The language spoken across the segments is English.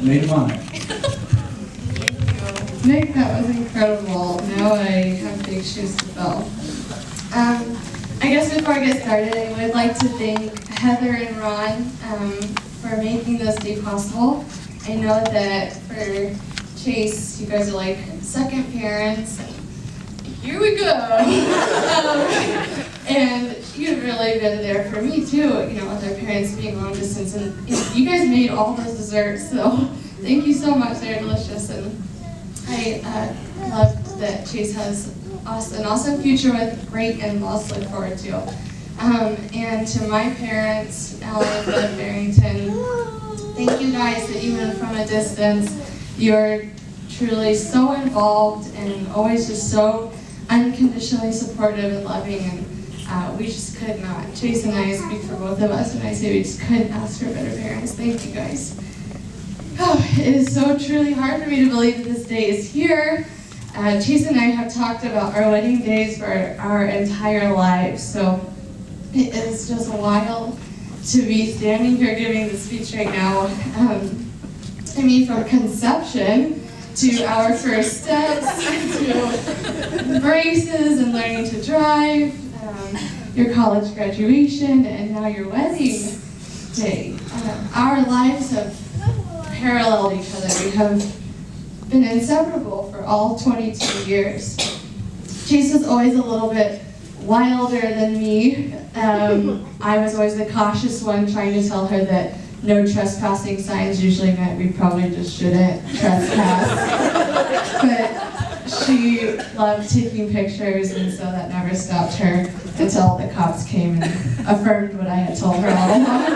Maid of Honor. Nick, that was incredible. Now I have big shoes to fill. I guess before I get started, I would like to thank Heather and Ron for making this day possible. I know that for Chase, you guys are like second parents. Here we go. And you've really been there for me too, you know, with our parents being long distance. And you guys made all those desserts, so thank you so much. They're delicious. And I love that Chase has an awesome future with great in-laws to look forward to. And to my parents, Alan and Bud Barrington, thank you guys that even from a distance, you're truly so involved and always just so unconditionally supportive and loving. And we just could not, Chase and I speak for both of us, and I say we just couldn't ask for better parents. Thank you guys. Oh, it is so truly hard for me to believe that this day is here. Chase and I have talked about our wedding days for our entire lives, so it is just wild to be standing here giving this speech right now. I mean, from conception to our first steps, to braces and learning to drive, your college graduation, and now your wedding day. Our lives have paralleled each other. We have been inseparable for all 22 years. Chase was always a little bit wilder than me. I was always the cautious one trying to tell her that no trespassing signs usually meant we probably just shouldn't trespass. But she loved taking pictures, and so that never stopped her until the cops came and affirmed what I had told her all along.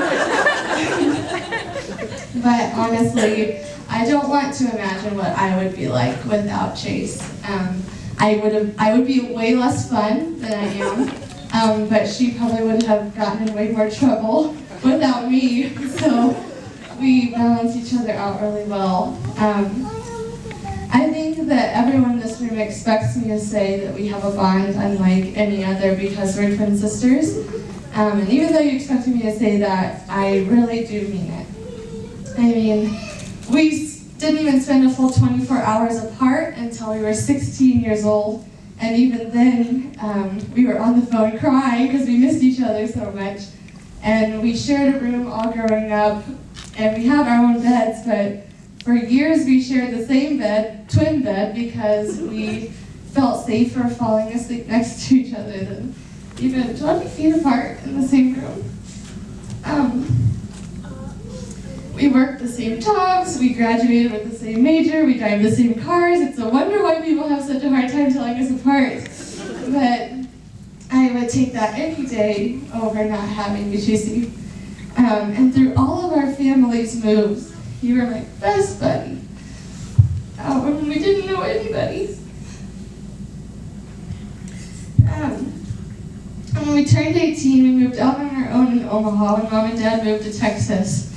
But honestly, I don't want to imagine what I would be like without Chase. I would be way less fun than I am, but she probably would have gotten in way more trouble without me. So we balance each other out really well. I think that everyone in this room expects me to say that we have a bond unlike any other because we're twin sisters. And even though you expected me to say that, I really do mean it. I mean, we didn't even spend a full 24 hours apart until we were 16 years old. And even then, we were on the phone crying because we missed each other so much. And we shared a room all growing up, and we had our own beds, but for years we shared the same bed, twin bed, because we felt safer falling asleep next to each other than even 20 feet apart in the same room. We worked the same jobs, we graduated with the same major, we drive the same cars. It's a wonder why people have such a hard time telling us apart. But I would take that any day over not having you, Chasey. And through all of our family's moves, you were my best buddy. When we didn't know anybody. And when we turned 18, we moved out on our own in Omaha when Mom and Dad moved to Texas.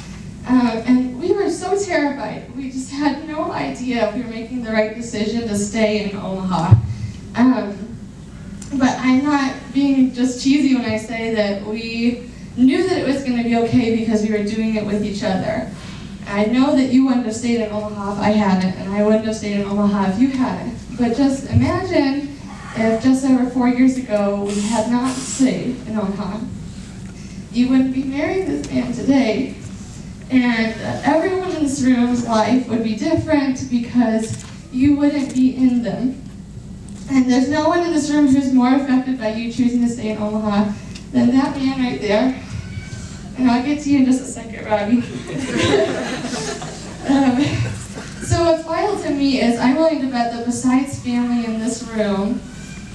And we were so terrified. We just had no idea if we were making the right decision to stay in Omaha. But I'm not being just cheesy when I say that we knew that it was going to be okay because we were doing it with each other. I know that you wouldn't have stayed in Omaha if I hadn't, and I wouldn't have stayed in Omaha if you hadn't. But just imagine if just over 4 years ago we had not stayed in Omaha. You wouldn't be marrying this man today. And everyone in this room's life would be different because you wouldn't be in them. And there's no one in this room who's more affected by you choosing to stay in Omaha than that man right there. And I'll get to you in just a second, Robbie. So what's wild to me is I'm willing to bet that besides family in this room,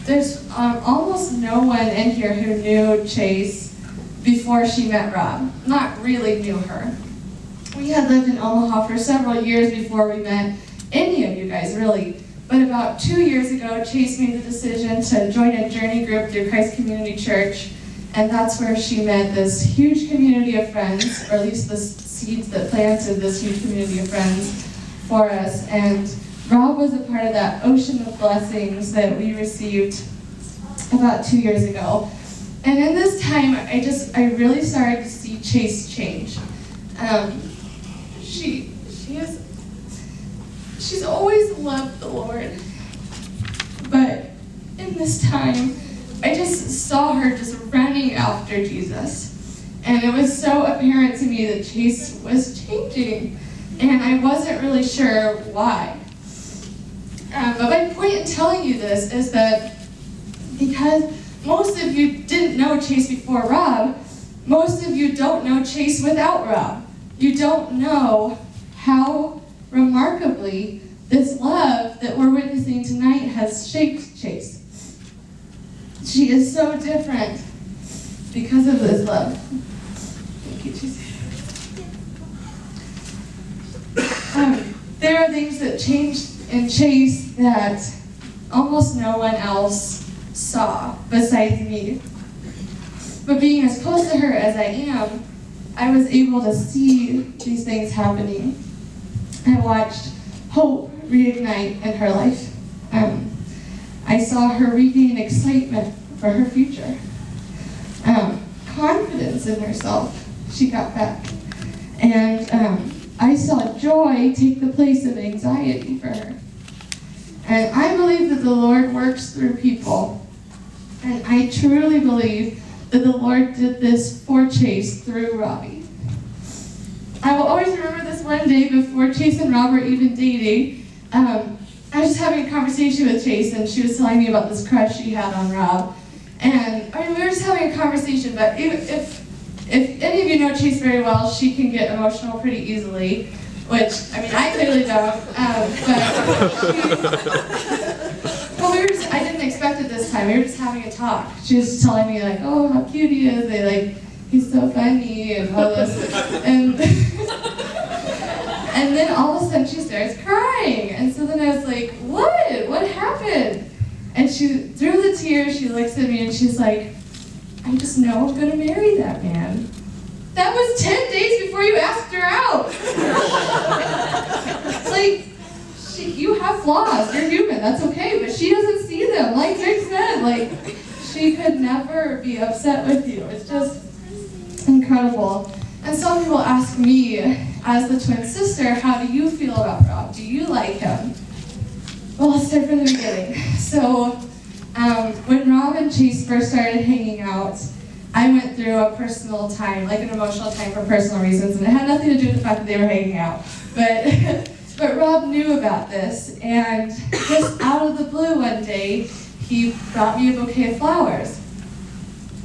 there's almost no one in here who knew Chase before she met Rob. Not really knew her. We had lived in Omaha for several years before we met any of you guys, really. But about 2 years ago, Chase made the decision to join a journey group through Christ Community Church, and that's where she met this huge community of friends, or at least the seeds that planted this huge community of friends for us. And Rob was a part of that ocean of blessings that we received about 2 years ago. And in this time, I really started to see Chase change. She she's always loved the Lord. But in this time, I just saw her just running after Jesus. And it was so apparent to me that Chase was changing. And I wasn't really sure why. But my point in telling you this is that because most of you didn't know Chase before Rob, most of you don't know Chase without Rob. You don't know how remarkably this love that we're witnessing tonight has shaped Chase. She is so different because of this love. Thank you, Chase. There are things that changed in Chase that almost no one else saw besides me. But being as close to her as I am, I was able to see these things happening. I watched hope reignite in her life. I saw her regain excitement for her future. Confidence in herself, she got back. And I saw joy take the place of anxiety for her. And I believe that the Lord works through people. And I truly believe that the Lord did this for Chase through Robbie. I will always remember this one day before Chase and Rob were even dating. I was just having a conversation with Chase, and she was telling me about this crush she had on Rob. And we were just having a conversation, but if any of you know Chase very well, she can get emotional pretty easily, which, I clearly don't. But I didn't expect it this time. We were just having a talk. She was telling me, like, oh, how cute he is. He's so funny and all this. And then all of a sudden she starts crying. And so then I was like, what? What happened? And she, through the tears, she looks at me and she's like, I just know I'm going to marry that man. That was 10 days before you asked her out. You have flaws, you're human, that's okay, but she doesn't see them. Like Rick said, she could never be upset with you. It's just incredible. And some people ask me, as the twin sister, how do you feel about Rob? Do you like him? Well, let's start from the beginning. So, when Rob and Chase first started hanging out, I went through a personal time, an emotional time for personal reasons, and it had nothing to do with the fact that they were hanging out. But Rob knew about this, and just out of the blue one day, he brought me a bouquet of flowers.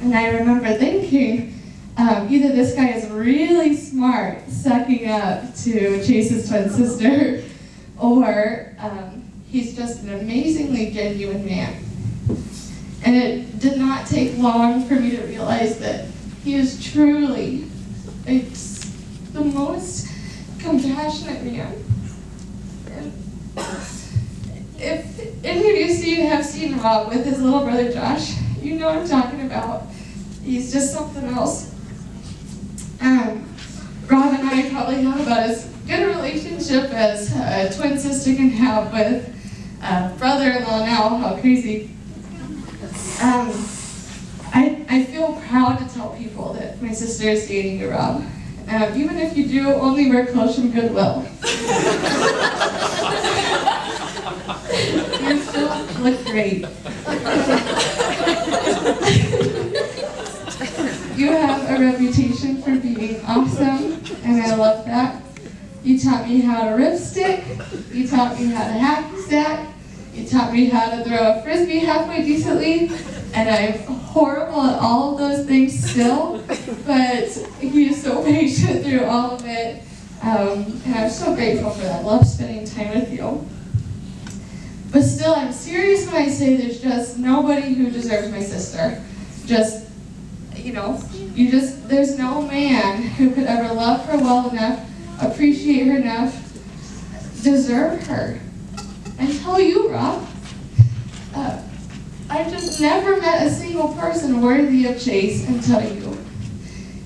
And I remember thinking, either this guy is really smart, sucking up to Chase's twin sister, or he's just an amazingly genuine man. And it did not take long for me to realize that he is truly the most compassionate man. And if any of you have seen Rob with his little brother Josh, you know what I'm talking about. He's just something else. Rob and I probably have about as good a relationship as a twin sister can have with a brother-in-law now. How crazy. I feel proud to tell people that my sister is dating a Rob. Even if you do, only wear clothes from Goodwill. You still look great. You have a reputation for being awesome, and I love that. You taught me how to rip stick. You taught me how to hack stack. You taught me how to throw a frisbee halfway decently, and I'm horrible at all of those things still, but he is so patient through all of it, and I'm so grateful for that. Love spending time with you. But still, I'm serious when I say there's just nobody who deserves my sister. There's no man who could ever love her well enough, appreciate her enough, deserve her. And tell you, Rob, I've just never met a single person worthy of Chase until you.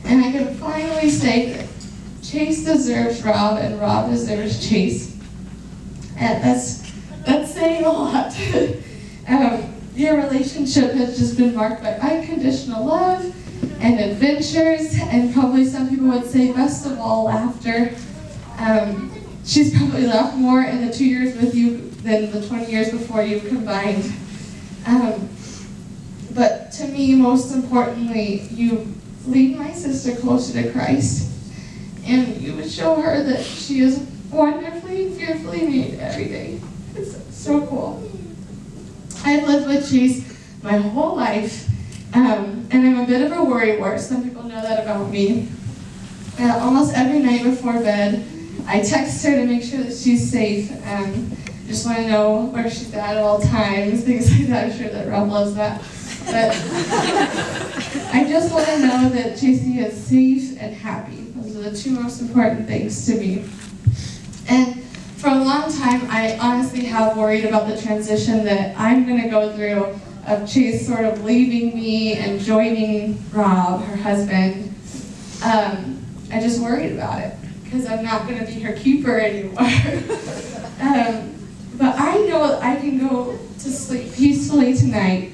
And I can finally say that Chase deserves Rob and Rob deserves Chase. And that's saying a lot. Your relationship has just been marked by unconditional love and adventures, and probably some people would say best of all, laughter. she's probably laughed more in the 2 years with you than the 20 years before you combined. But to me, most importantly, you lead my sister closer to Christ, and you would show her that she is wonderfully and fearfully made every day. It's so cool. I've lived with Chase my whole life, and I'm a bit of a worrywart. Some people know that about me. Almost every night before bed, I text her to make sure that she's safe. Just want to know where she's at all times, things like that. I'm sure that Rob loves that. But I just want to know that JC is safe and happy. Those are the two most important things to me. And for a long time, I honestly have worried about the transition that I'm going to go through of Chase sort of leaving me and joining Rob, her husband. I just worried about it because I'm not going to be her keeper anymore. But I know that I can go to sleep peacefully tonight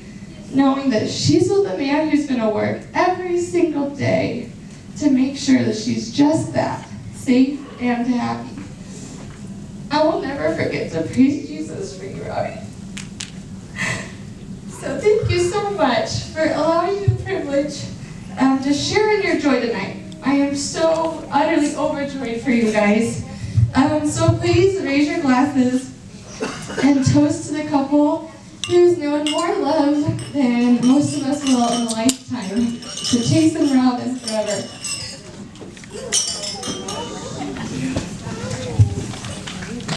knowing that she's with a man who's going to work every single day to make sure that she's just that, safe and happy. I will never forget to praise Jesus for you, Robbie. So thank you so much for allowing me the privilege to share in your joy tonight. I am so utterly overjoyed for you guys. So please raise your glasses and toast to the couple who's known more love than most of us will in a lifetime. To Chase and Rob and forever.